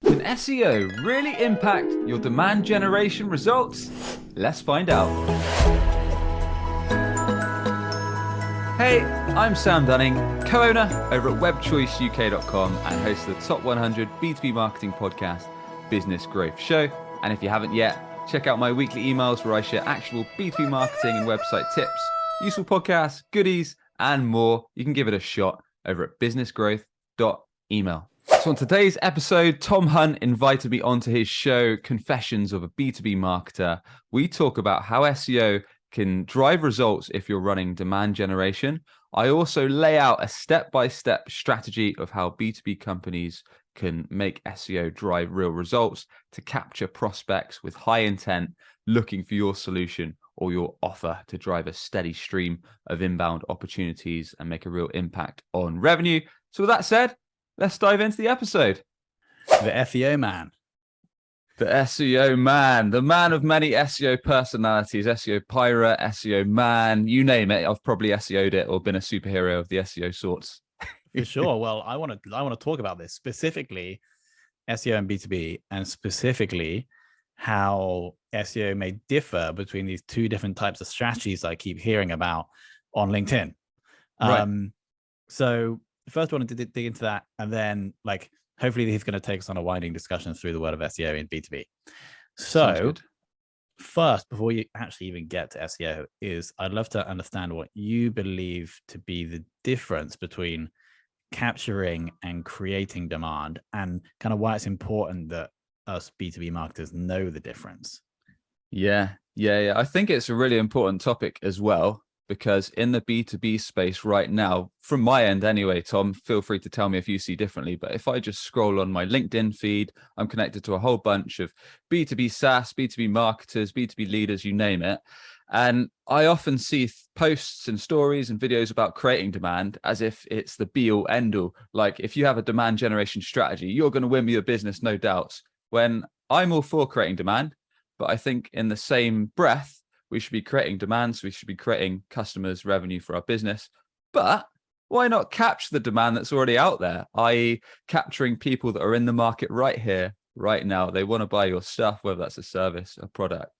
Can SEO really impact your demand generation results? Let's find out. Hey, I'm Sam Dunning, co-owner over at webchoiceuk.com and host of the top 100 B2B marketing podcast, Business Growth Show. And if you haven't yet, check out my weekly emails where I share actionable B2B marketing and website tips, useful podcasts, goodies, and more. You can give it a shot over at businessgrowth.email. So on today's episode, Tom Hunt invited me onto his show, Confessions of a B2B Marketer. We talk about how SEO can drive results if you're running demand generation. I also lay out a step-by-step strategy of how B2B companies can make SEO drive real results to capture prospects with high intent looking for your solution or your offer to drive a steady stream of inbound opportunities and make a real impact on revenue. So with that said, let's dive into the episode. The SEO man. The SEO man, the man of many SEO personalities, SEO pirate, SEO man, you name it. I've probably SEO'd it or been a superhero of the SEO sorts. For sure. Well, I want to talk about this, specifically SEO and B2B, and specifically how SEO may differ between these two different types of strategies I keep hearing about on LinkedIn. Right. So first I want to dig into that, and then hopefully he's going to take us on a winding discussion through the world of SEO in B2B. So first, before you actually even get to SEO, I'd love to understand what you believe to be the difference between capturing and creating demand, and kind of why it's important that us B2B marketers know the difference. Yeah. I think it's a really important topic as well, because in the B2B space right now, from my end anyway, Tom, feel free to tell me if you see differently, but if I just scroll on my LinkedIn feed, I'm connected to a whole bunch of B2B SaaS, B2B marketers, B2B leaders, you name it. And I often see posts and stories and videos about creating demand as if it's the be all end all. Like if you have a demand generation strategy, you're going to win me your business, no doubts. When I'm all for creating demand, but I think in the same breath, we should be creating demands. We should be creating customers' revenue for our business. But why not capture the demand that's already out there, i.e. capturing people that are in the market right here, right now. They want to buy your stuff, whether that's a service, a product.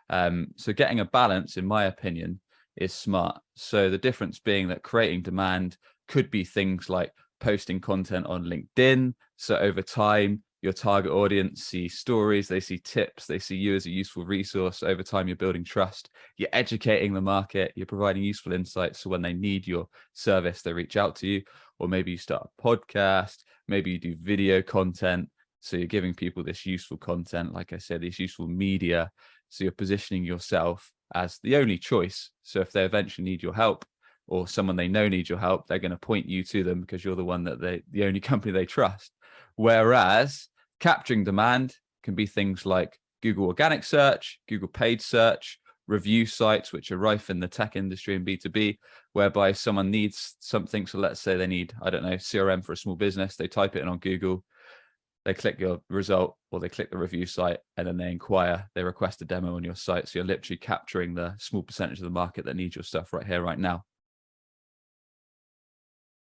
So getting a balance, in my opinion, is smart. So the difference being that creating demand could be things like posting content on LinkedIn. So over time, your target audience see stories, they see tips, they see you as a useful resource. Over time, you're building trust, you're educating the market, you're providing useful insights. So when they need your service, they reach out to you. Or maybe you start a podcast, maybe you do video content. So you're giving people this useful content, like I said, this useful media. So you're positioning yourself as the only choice. So if they eventually need your help, or someone they know needs your help, they're going to point you to them because you're the one that the only company they trust. Whereas capturing demand can be things like Google organic search, Google paid search, review sites, which are rife in the tech industry and B2B, whereby someone needs something. So let's say they need, I don't know, CRM for a small business. They type it in on Google, they click your result, or they click the review site, and then they inquire, they request a demo on your site. So you're literally capturing the small percentage of the market that needs your stuff right here, right now.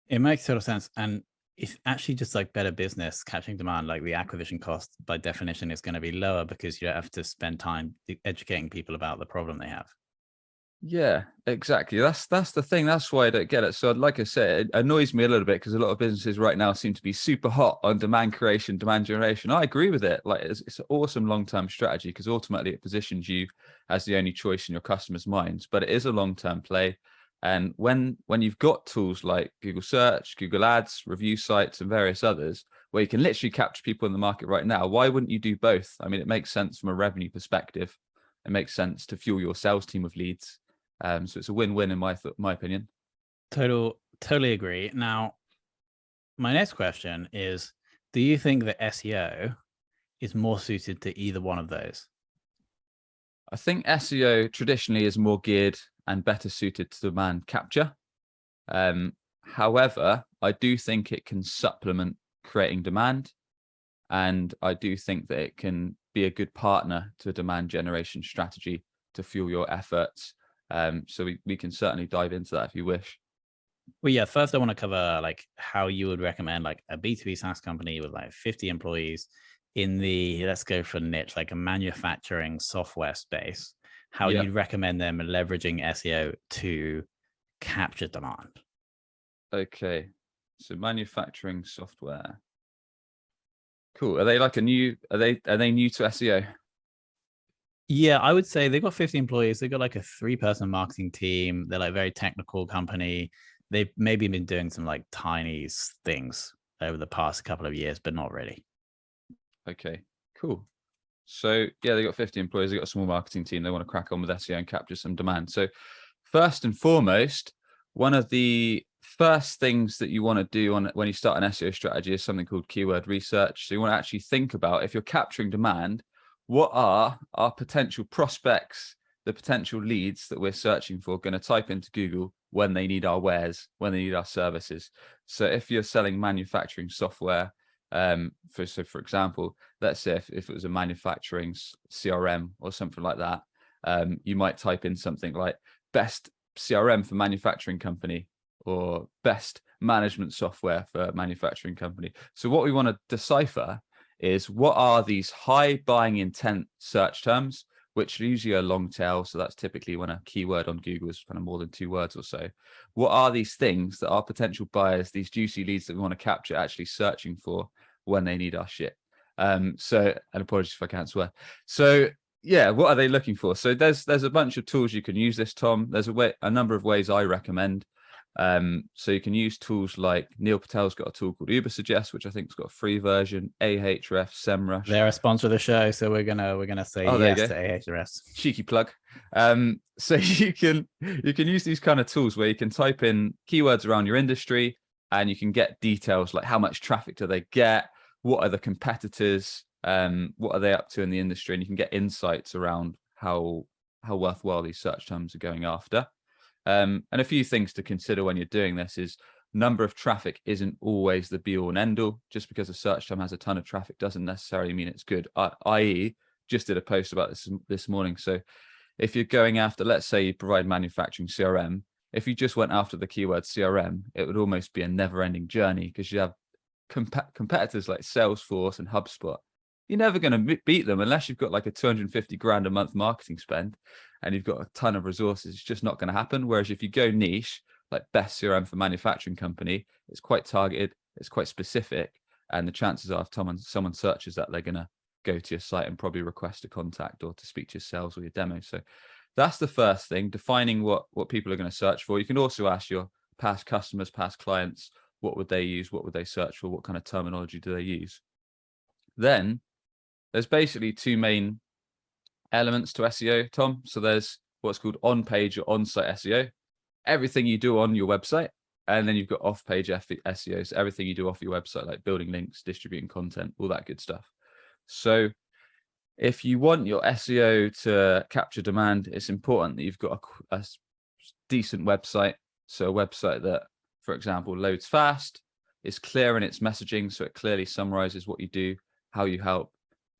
It makes total sense. And it's actually just like better business capturing demand. Like the acquisition cost by definition is going to be lower because you don't have to spend time educating people about the problem they have. Yeah, exactly. That's the thing. That's why I don't get it. So like I said, it annoys me a little bit because a lot of businesses right now seem to be super hot on demand creation, demand generation. I agree with it. Like it's an awesome long-term strategy because ultimately it positions you as the only choice in your customers' minds, but it is a long-term play. And when you've got tools like Google Search, Google Ads, review sites, and various others, where you can literally capture people in the market right now, why wouldn't you do both? I mean, it makes sense from a revenue perspective. It makes sense to fuel your sales team of leads. So it's a win-win in my opinion. Totally agree. Now, my next question is, do you think that SEO is more suited to either one of those? I think SEO traditionally is more geared and better suited to demand capture. However, I do think it can supplement creating demand. And I do think that it can be a good partner to a demand generation strategy to fuel your efforts. So we can certainly dive into that if you wish. Well, yeah, first I want to cover like how you would recommend like a B2B SaaS company with like 50 employees in the, let's go for niche, like a manufacturing software space, how Yeah. you'd recommend them leveraging SEO to capture demand. Okay. So manufacturing software. Cool. Are they like a new? Are they new to SEO? Yeah, I would say they've got 50 employees. They've got like a 3-person marketing team. They're like a very technical company. They've maybe been doing some like tiny things over the past couple of years, but not really. Okay. Cool. So yeah, they got 50 employees. They got a small marketing team. They want to crack on with SEO and capture some demand. So first and foremost, one of the first things that you want to do when you start an SEO strategy is something called keyword research. So you want to actually think about, if you're capturing demand, what are our potential prospects, the potential leads that we're searching for, going to type into Google when they need our wares, when they need our services. So if you're selling manufacturing software, for example, let's say if it was a manufacturing CRM or something like that, you might type in something like best CRM for manufacturing company, or best management software for manufacturing company. So what we want to decipher is, what are these high buying intent search terms, which are usually a long tail. So that's typically when a keyword on Google is kind of more than 2 words or so. What are these things that our potential buyers, these juicy leads that we want to capture, actually searching for when they need our shit? So, and apologies if I can't swear. So yeah, what are they looking for? So there's a bunch of tools you can use this, Tom. There's a number of ways I recommend. So you can use tools like Neil Patel's got a tool called Uber Suggest, which I think has got a free version. Ahrefs, SEMrush. They're a sponsor of the show, so we're gonna say Oh, there you yes go. to Ahrefs. Cheeky plug. So you can use these kind of tools where you can type in keywords around your industry, and you can get details like how much traffic do they get, what are the competitors, what are they up to in the industry, and you can get insights around how worthwhile these search terms are going after. And a few things to consider when you're doing this is, number of traffic isn't always the be all and end all. Just because a search term has a ton of traffic doesn't necessarily mean it's good. I.e., just did a post about this morning. So if you're going after, let's say you provide manufacturing CRM, if you just went after the keyword CRM, it would almost be a never ending journey, because you have competitors like Salesforce and HubSpot. You're never going to beat them unless you've got like a 250 grand a month marketing spend and you've got a ton of resources. It's just not going to happen. Whereas if you go niche, like best CRM for manufacturing company, it's quite targeted, it's quite specific, and the chances are if someone searches that, they're going to go to your site and probably request a contact or to speak to your sales or your demo. So that's the first thing, defining what people are going to search for. You can also ask your past customers, past clients, what would they use? What would they search for? What kind of terminology do they use? Then there's basically 2 main elements to SEO, Tom. So there's what's called on-page or on-site SEO, everything you do on your website. And then you've got off-page SEO, so everything you do off your website, like building links, distributing content, all that good stuff. So if you want your SEO to capture demand, it's important that you've got a decent website. So a website that, for example, loads fast, is clear in its messaging, so it clearly summarizes what you do, how you help,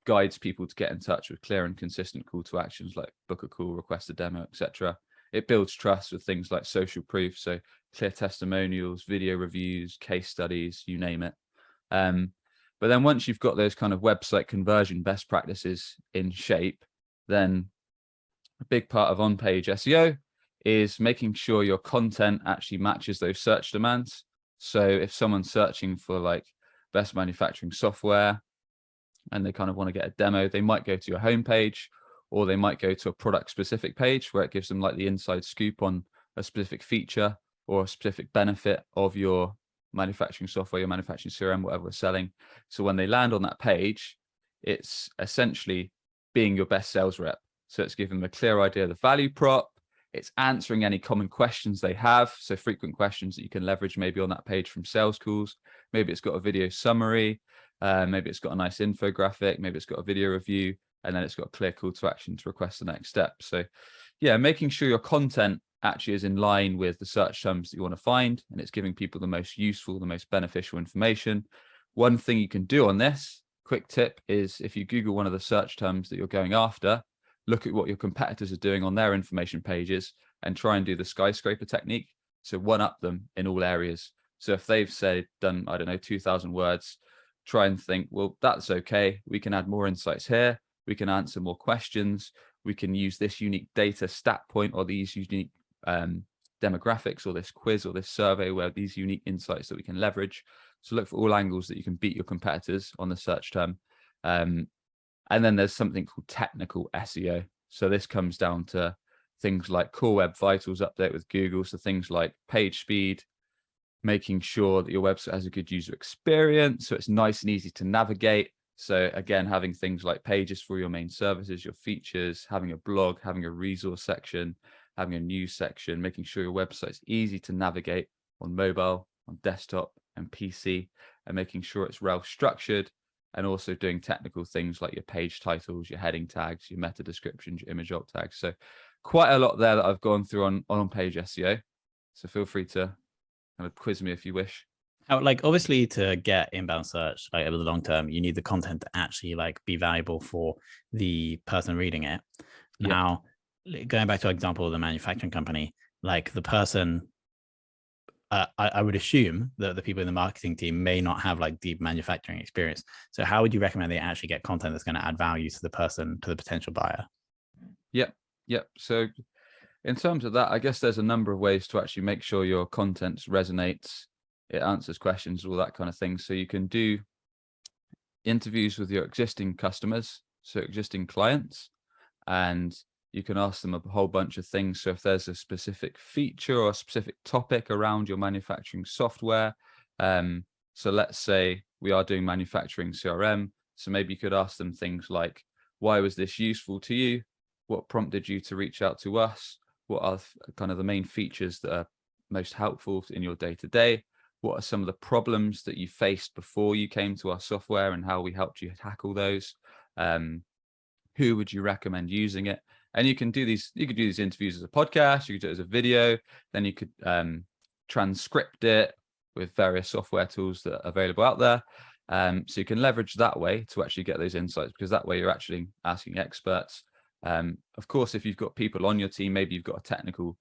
guides people to get in touch with clear and consistent call to actions like book a call, request a demo, etc. It builds trust with things like social proof, so clear testimonials, video reviews, case studies, you name it. But then once you've got those kind of website conversion best practices in shape, then a big part of on-page SEO is making sure your content actually matches those search demands. So if someone's searching for like best manufacturing software and they kind of want to get a demo, they might go to your homepage, or they might go to a product specific page where it gives them like the inside scoop on a specific feature or a specific benefit of your manufacturing software, your manufacturing CRM, whatever we're selling. So when they land on that page, it's essentially being your best sales rep. So it's giving them a clear idea of the value prop. It's answering any common questions they have. So frequent questions that you can leverage maybe on that page from sales calls. Maybe it's got a video summary. Maybe it's got a nice infographic. Maybe it's got a video review, and then it's got a clear call to action to request the next step. So yeah, making sure your content actually is in line with the search terms that you want to find, and it's giving people the most useful, the most beneficial information. One thing you can do on this, quick tip, is if you Google one of the search terms that you're going after, look at what your competitors are doing on their information pages and try and do the skyscraper technique. So one up them in all areas. So if they've done, I don't know, 2,000 words, try and think, well, that's okay. We can add more insights here. We can answer more questions. We can use this unique data stat point or these unique demographics or this quiz or this survey where these unique insights that we can leverage. So look for all angles that you can beat your competitors on the search term. And then there's something called technical SEO. So this comes down to things like Core Web Vitals update with Google. So things like page speed, making sure that your website has a good user experience, so it's nice and easy to navigate. So again, having things like pages for your main services, your features, having a blog, having a resource section, having a news section, making sure your website's easy to navigate on mobile, on desktop and PC, and making sure it's well structured, and also doing technical things like your page titles, your heading tags, your meta descriptions, your image alt tags. So quite a lot there that I've gone through on page SEO. So feel free to kind of quiz me if you wish. How, like, obviously to get inbound search, like over the long term, you need the content to actually like be valuable for the person reading it. Now, going back to our example of the manufacturing company, like the person, I would assume that the people in the marketing team may not have like deep manufacturing experience. So how would you recommend they actually get content that's going to add value to the person, to the potential buyer? Yep. So in terms of that, I guess there's a number of ways to actually make sure your content resonates, it answers questions, all that kind of thing. So you can do interviews with your existing customers, so existing clients, and you can ask them a whole bunch of things. So if there's a specific feature or a specific topic around your manufacturing software, so let's say we are doing manufacturing CRM, so maybe you could ask them things like, why was this useful to you? What prompted you to reach out to us? What are kind of the main features that are most helpful in your day-to-day? What are some of the problems that you faced before you came to our software and how we helped you tackle those? Who would you recommend using it? And you can do these interviews as a podcast, you could do it as a video, then you could transcript it with various software tools that are available out there. So you can leverage that way to actually get those insights, because that way you're actually asking experts. Of course, if you've got people on your team, maybe you've got a technical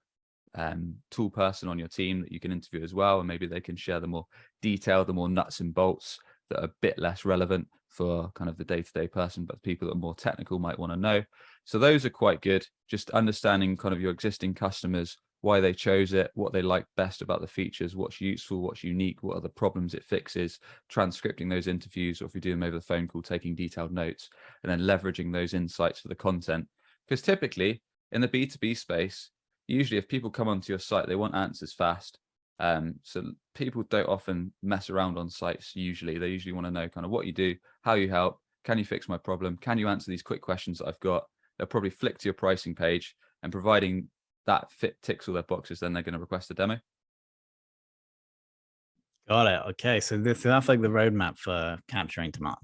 tool person on your team that you can interview as well, and maybe they can share the more detail, the more nuts and bolts that are a bit less relevant for kind of the day-to-day person, but people that are more technical might want to know. So those are quite good. Just understanding kind of your existing customers, why they chose it, what they like best about the features, what's useful, what's unique, what are the problems it fixes, transcripting those interviews, or if you do them over the phone call, taking detailed notes, and then leveraging those insights for the content. Because typically in the B2B space, usually if people come onto your site, they want answers fast. So people don't often mess around on sites. They usually want to know kind of what you do, how you help, can you fix my problem, can you answer these quick questions that I've got. They'll probably flick to your pricing page, and providing that ticks all their boxes, then they're going to request a demo. Got it. Okay, so that's like the roadmap for capturing demand.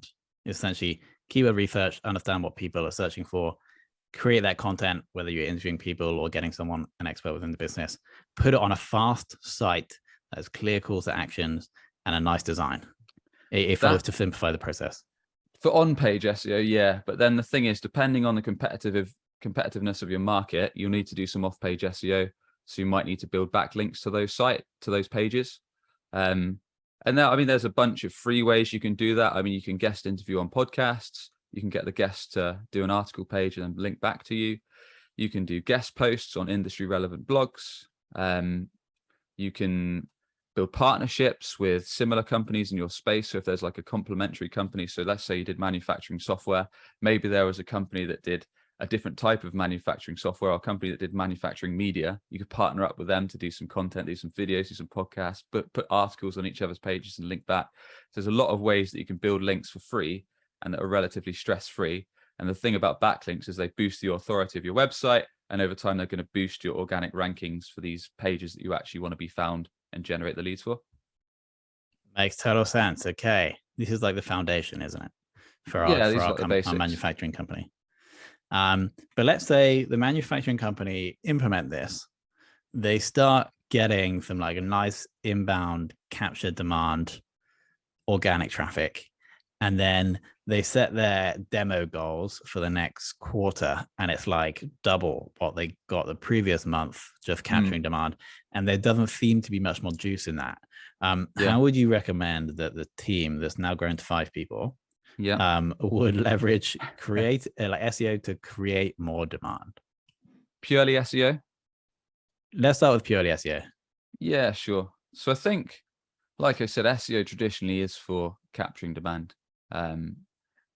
Essentially, keyword research, understand what people are searching for, create that content, whether you're interviewing people or getting someone, an expert within the business, put it on a fast site that has clear calls to actions and a nice design. If I was to simplify the process. For on-page SEO, yeah. But then the thing is, depending on the competitiveness of your market, you'll need to do some off-page SEO. So you might need to build backlinks to those pages. And now, I mean, there's a bunch of free ways you can do that. I mean, you can guest interview on podcasts. You can get the guest to do an article page and then link back to you. You can do guest posts on industry relevant blogs. You can build partnerships with similar companies in your space. So if there's like a complementary company, so let's say you did manufacturing software, maybe there was a company that did a different type of manufacturing software, or a company that did manufacturing media, you could partner up with them to do some content, do some videos, do some podcasts, but put articles on each other's pages and link back. So there's a lot of ways that you can build links for free and that are relatively stress-free. And the thing about backlinks is they boost the authority of your website, and over time they're going to boost your organic rankings for these pages that you actually want to be found and generate the leads for. Makes total sense. Okay, this is like the foundation, isn't it, for our manufacturing company? But let's say the manufacturing company implement this, they start getting some like a nice inbound capture demand, organic traffic, and then they set their demo goals for the next quarter, and it's like double what they got the previous month, just capturing demand. And there doesn't seem to be much more juice in that. How would you recommend that the team that's now grown to 5 people would leverage create like SEO to create more demand? Purely SEO? Let's start with purely SEO. Yeah, sure. So I think, like I said, SEO traditionally is for capturing demand.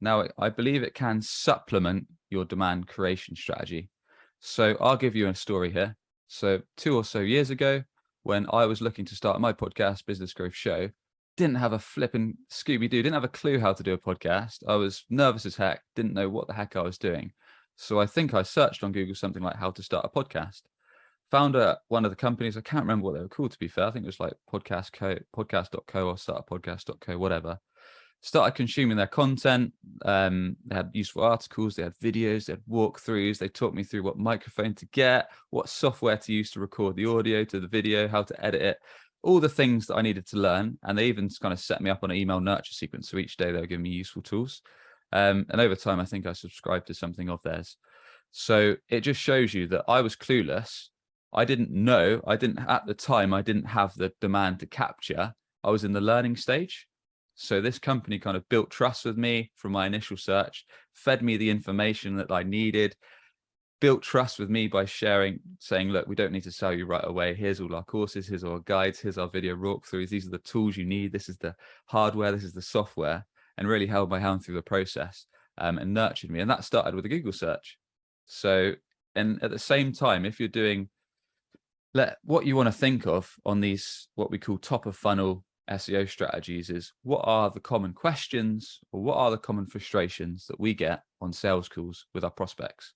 Now, I believe it can supplement your demand creation strategy. So I'll give you a story here. So 2 or so years ago, when I was looking to start my podcast, Business Growth Show, didn't have a flipping Scooby-Doo, didn't have a clue how to do a podcast. I was nervous as heck, didn't know what the heck I was doing. So I think I searched on Google something like how to start a podcast. Found one of the companies, I can't remember what they were called, to be fair. I think it was like podcast.co or startupodcast.co, whatever. Started consuming their content. They had useful articles, they had videos, they had walkthroughs. They taught me through what microphone to get, what software to use to record the audio to the video, how to edit it, all the things that I needed to learn. And they even kind of set me up on an email nurture sequence. So each day they were giving me useful tools. And over time, I think I subscribed to something of theirs. So it just shows you that I was clueless. I didn't know, at the time, I didn't have the demand to capture. I was in the learning stage. So this company kind of built trust with me from my initial search, fed me the information that I needed, built trust with me by sharing, saying, look, we don't need to sell you right away. Here's all our courses, here's our guides, here's our video walkthroughs. These are the tools you need. This is the hardware, this is the software, and really held my hand through the process and nurtured me. And that started with a Google search. So, and at the same time, if you're doing, what you want to think of on these, what we call top of funnel SEO strategies, is what are the common questions or what are the common frustrations that we get on sales calls with our prospects.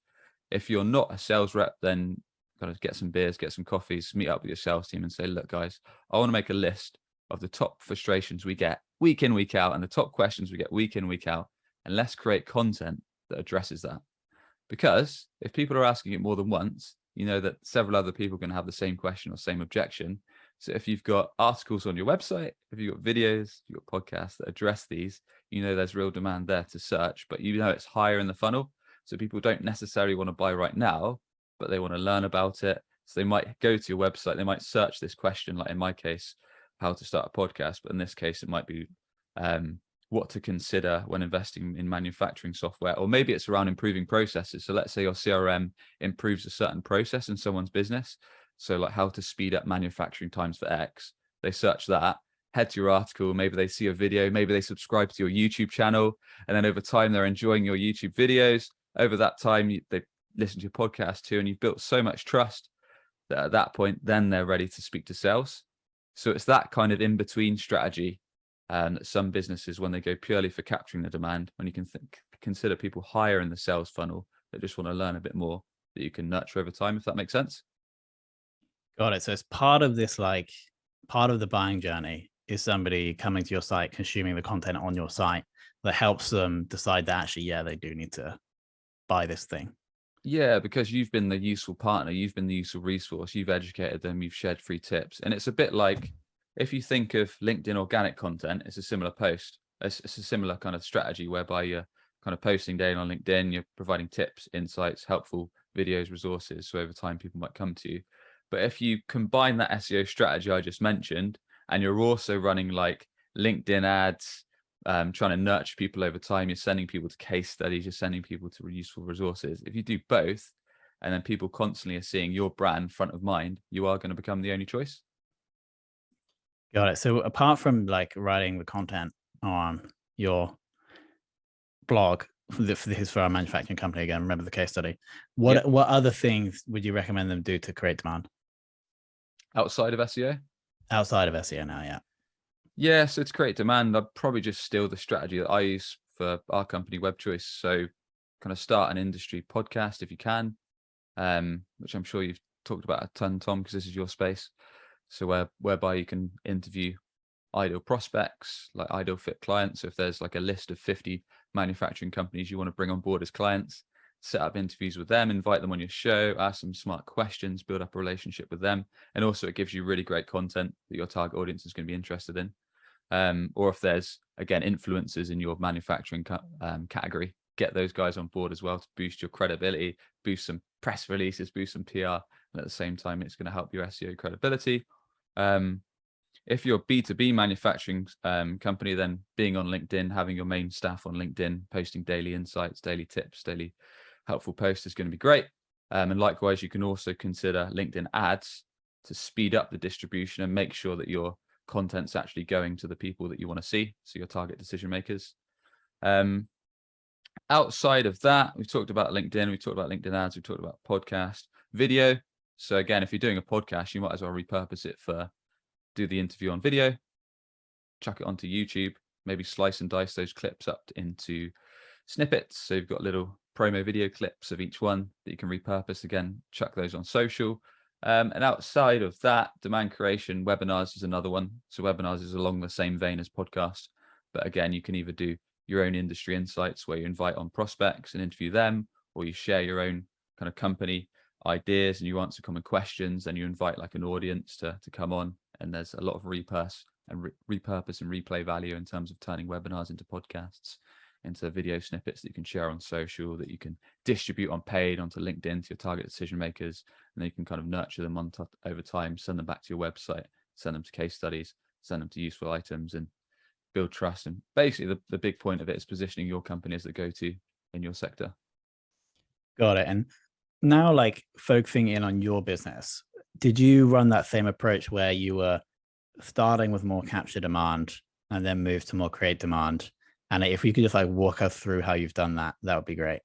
If you're not a sales rep, then kind of get some beers, get some coffees, meet up with your sales team and say, look, guys, I want to make a list of the top frustrations we get week in, week out, and the top questions we get week in, week out, and let's create content that addresses that. Because if people are asking it more than once, you know that several other people can have the same question or same objection. So if you've got articles on your website, if you've got videos, you've got podcasts that address these, you know there's real demand there to search, but you know it's higher in the funnel. So people don't necessarily want to buy right now, but they want to learn about it. So they might go to your website, they might search this question, like in my case, how to start a podcast. But in this case, it might be what to consider when investing in manufacturing software, or maybe it's around improving processes. So let's say your CRM improves a certain process in someone's business. So like how to speed up manufacturing times for X. They search that, head to your article, maybe they see a video, maybe they subscribe to your YouTube channel, and then over time they're enjoying your YouTube videos. Over that time, they listen to your podcast too, and you've built so much trust that at that point, then they're ready to speak to sales. So it's that kind of in-between strategy. And some businesses, when they go purely for capturing the demand, when you can consider people higher in the sales funnel that just want to learn a bit more, that you can nurture over time, if that makes sense. Got it. So it's part of this, like part of the buying journey is somebody coming to your site, consuming the content on your site that helps them decide that actually, yeah, they do need to buy this thing. Yeah, because you've been the useful partner, you've been the useful resource, you've educated them, you've shared free tips. And it's a bit like, if you think of LinkedIn organic content, it's a similar post. It's a similar kind of strategy whereby you're kind of posting daily on LinkedIn, you're providing tips, insights, helpful videos, resources. So over time, people might come to you. But if you combine that SEO strategy I just mentioned, and you're also running like LinkedIn ads, trying to nurture people over time, you're sending people to case studies, you're sending people to useful resources. If you do both, and then people constantly are seeing your brand front of mind, you are going to become the only choice. Got it. So apart from like writing the content on your blog, this is for our manufacturing company again, remember the case study, what other things would you recommend them do to create demand? Outside of SEO? Outside of SEO now, yeah. Yeah, so to create demand, I'd probably just steal the strategy that I use for our company, WebChoice. So kind of start an industry podcast if you can, which I'm sure you've talked about a ton, Tom, because this is your space. So whereby you can interview ideal prospects, like ideal fit clients. So if there's like a list of 50 manufacturing companies you want to bring on board as clients, set up interviews with them, invite them on your show, ask them smart questions, build up a relationship with them. And also it gives you really great content that your target audience is going to be interested in. or if there's, again, influencers in your manufacturing category, get those guys on board as well to boost your credibility, boost some press releases, boost some PR. And at the same time, it's going to help your SEO credibility. If you're a B2B manufacturing company, then being on LinkedIn, having your main staff on LinkedIn, posting daily insights, daily tips, daily helpful posts is going to be great. And likewise, you can also consider LinkedIn ads to speed up the distribution and make sure that your content's actually going to the people that you want to see, so your target decision makers. Outside of that, we've talked about LinkedIn, we've talked about LinkedIn ads, we've talked about podcast, video. So again, if you're doing a podcast, you might as well repurpose it for, do the interview on video, chuck it onto YouTube, maybe slice and dice those clips up into snippets. So you've got little promo video clips of each one that you can repurpose, again, chuck those on social. And outside of that, demand creation, webinars is another one. So webinars is along the same vein as podcast, but again, you can either do your own industry insights where you invite on prospects and interview them, or you share your own kind of company ideas and you answer common questions, and you invite like an audience to come on. And there's a lot of repurpose and replay value in terms of turning webinars into podcasts, into video snippets that you can share on social, that you can distribute on paid onto LinkedIn to your target decision makers, and then you can kind of nurture them over time, send them back to your website, send them to case studies, send them to useful items, and build trust. And basically the big point of it is positioning your company as the go-to in your sector. Got it. And now, like, focusing in on your business, did you run that same approach where you were starting with more capture demand and then move to more create demand? And if you could just like walk us through how you've done that, that would be great.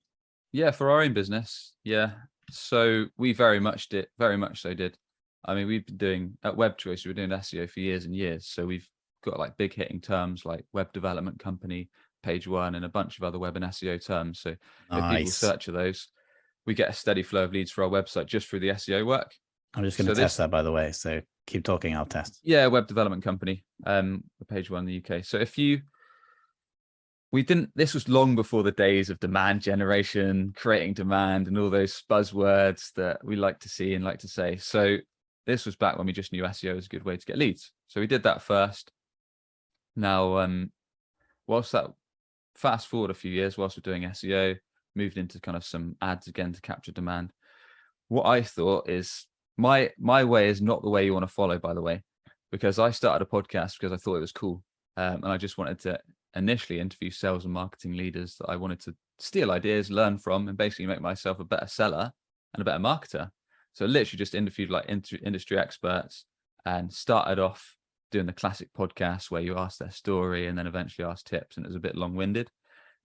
Yeah, for our own business. Yeah. So we very much so did. I mean, we've been doing at WebChoice, we were doing SEO for years and years. So we've got like big hitting terms like web development company, page one, and a bunch of other web and SEO terms. So if people search for those, we get a steady flow of leads for our website just through the SEO work. I'm just going to test that, by the way. So keep talking, I'll test. Yeah, web development company, the page one in the UK. So this was long before the days of demand generation, creating demand, and all those buzzwords that we like to see and like to say. So this was back when we just knew SEO was a good way to get leads. So we did that first. Now, whilst that, fast forward a few years, whilst we're doing SEO, moved into kind of some ads again to capture demand. What I thought is my way is not the way you want to follow, by the way, because I started a podcast because I thought it was cool. And I just wanted to initially interview sales and marketing leaders that I wanted to steal ideas, learn from, and basically make myself a better seller and a better marketer. So literally just interviewed like industry experts and started off doing the classic podcast where you ask their story and then eventually ask tips, and it was a bit long-winded.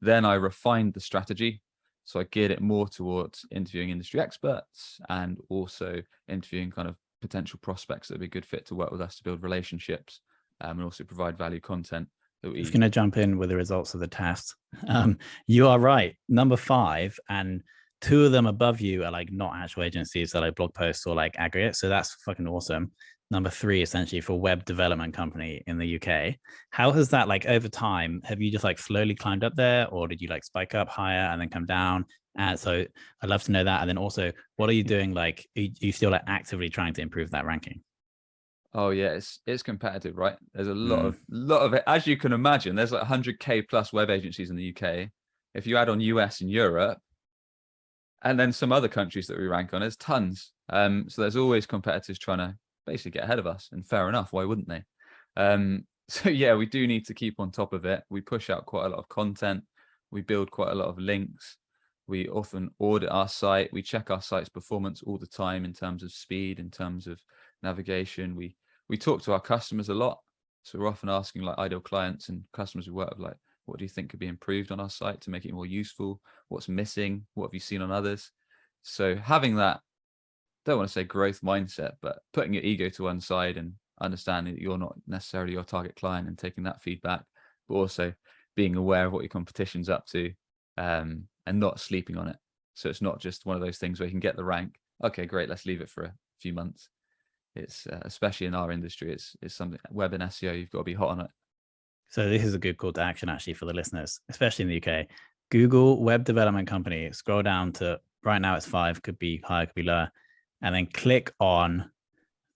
Then I refined the strategy. So I geared it more towards interviewing industry experts and also interviewing kind of potential prospects that would be a good fit to work with us to build relationships, and also provide value content. I'm just going to jump in with the results of the test. You are right. Number 5, and 2 of them above you are like not actual agencies, they're like blog posts or like aggregate. So that's fucking awesome. Number 3, essentially, for web development company in the UK. How has that, like, over time, have you just like slowly climbed up there, or did you like spike up higher and then come down? So I'd love to know that. And then also, what are you doing? Like, are you still like actively trying to improve that ranking? Oh yeah, it's competitive, right? There's a lot of it. As you can imagine, there's like 100K plus web agencies in the UK. If you add on US and Europe, and then some other countries that we rank on, there's tons. So there's always competitors trying to basically get ahead of us, and fair enough, why wouldn't they? So yeah, we do need to keep on top of it. We push out quite a lot of content, we build quite a lot of links, we often audit our site, we check our site's performance all the time in terms of speed, in terms of navigation. We talk to our customers a lot, so we're often asking like ideal clients and customers we work with, like, what do you think could be improved on our site to make it more useful? What's missing? What have you seen on others? So having that, don't want to say growth mindset, but putting your ego to one side and understanding that you're not necessarily your target client and taking that feedback, but also being aware of what your competition's up to, and not sleeping on it. So it's not just one of those things where you can get the rank. Okay, great, let's leave it for a few months. It's especially in our industry, it's something, web and SEO, you've got to be hot on it. So this is a good call to action actually for the listeners, especially in the UK. Google web development company, scroll down to, right now it's 5, could be higher, could be lower. And then click on,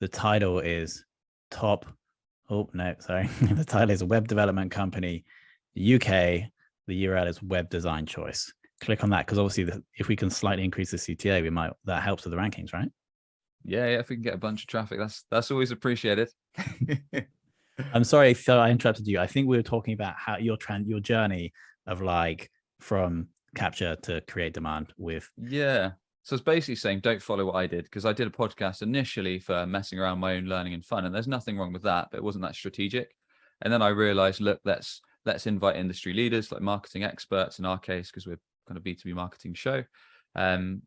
the title is top Oh, no, sorry. The title is Web Development Company, UK. The URL is Web Design Choice. Click on that because obviously if we can slightly increase the CTA, that helps with the rankings, right? Yeah, if we can get a bunch of traffic, that's always appreciated. I'm sorry if I interrupted you. I think we were talking about how your journey of like from capture to create demand with. Yeah. So it's basically saying don't follow what I did, because I did a podcast initially for messing around, my own learning and fun, and there's nothing wrong with that, but it wasn't that strategic. And then I realized, look, let's invite industry leaders like marketing experts in our case, because we're kind of B2B marketing show. And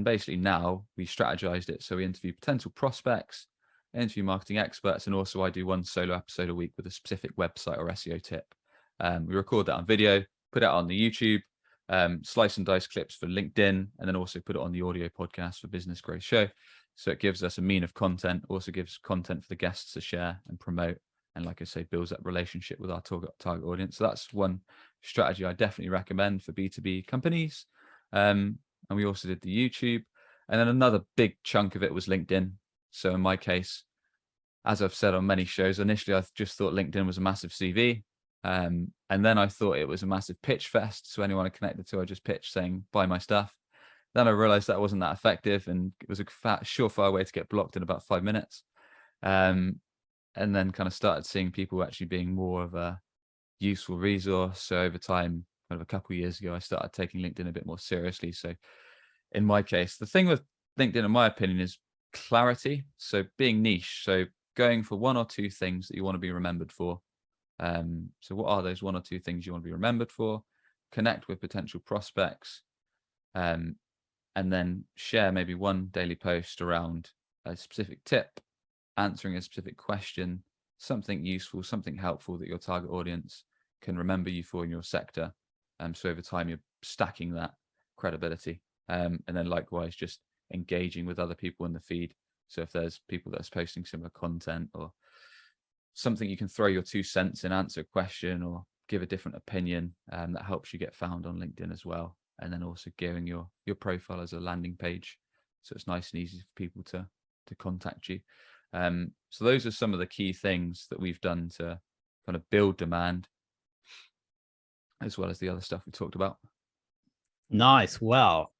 basically now we strategized it. So we interview potential prospects, interview marketing experts, and also I do one solo episode a week with a specific website or SEO tip. We record that on video, put it out on the YouTube, slice and dice clips for LinkedIn, and then also put it on the audio podcast for Business Growth Show. So it gives us a mean of content, also gives content for the guests to share and promote. And like I say, builds that relationship with our target audience. So that's one strategy I definitely recommend for B2B companies. And we also did the YouTube. And then another big chunk of it was LinkedIn. So in my case, as I've said on many shows, initially I just thought LinkedIn was a massive CV. And then I thought it was a massive pitch fest. So anyone I connected to, I just pitched saying, buy my stuff. Then I realized that wasn't that effective, and it was a surefire way to get blocked in about 5 minutes. And then kind of started seeing people actually being more of a useful resource. So over time, kind of a couple of years ago, I started taking LinkedIn a bit more seriously. So in my case, the thing with LinkedIn, in my opinion, is clarity. So being niche. So going for one or two things that you want to be remembered for. So what are those one or two things you want to be remembered for? Connect with potential prospects, and then share maybe one daily post around a specific tip, answering a specific question, something useful, something helpful that your target audience can remember you for in your sector. So over time, you're stacking that credibility. And then likewise, just engaging with other people in the feed. So if there's people that's posting similar content or something you can throw your 2 cents in, answer a question or give a different opinion, that helps you get found on LinkedIn as well. And then also gearing your profile as a landing page, so it's nice and easy for people to contact you. So those are some of the key things that we've done to kind of build demand, as well as the other stuff we talked about. Nice. Well,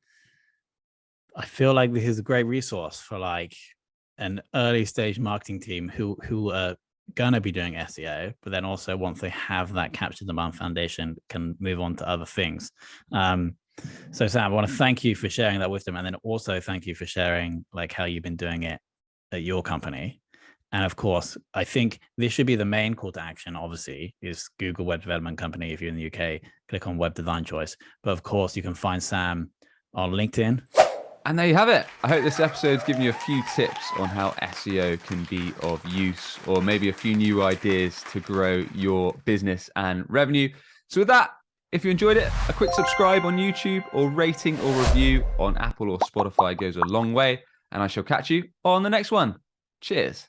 I feel like this is a great resource for like an early stage marketing team who are going to be doing SEO, but then also once they have that capture demand foundation, can move on to other things. So Sam, I want to thank you for sharing that wisdom, and then also thank you for sharing like how you've been doing it at your company. And of course, I think this should be the main call to action, obviously, is Google Web Development Company. If you're in the UK, click on Web Design Choice. But of course, you can find Sam on LinkedIn. And there you have it. I hope this episode's given you a few tips on how SEO can be of use, or maybe a few new ideas to grow your business and revenue. So with that, if you enjoyed it, a quick subscribe on YouTube or rating or review on Apple or Spotify goes a long way. And I shall catch you on the next one. Cheers.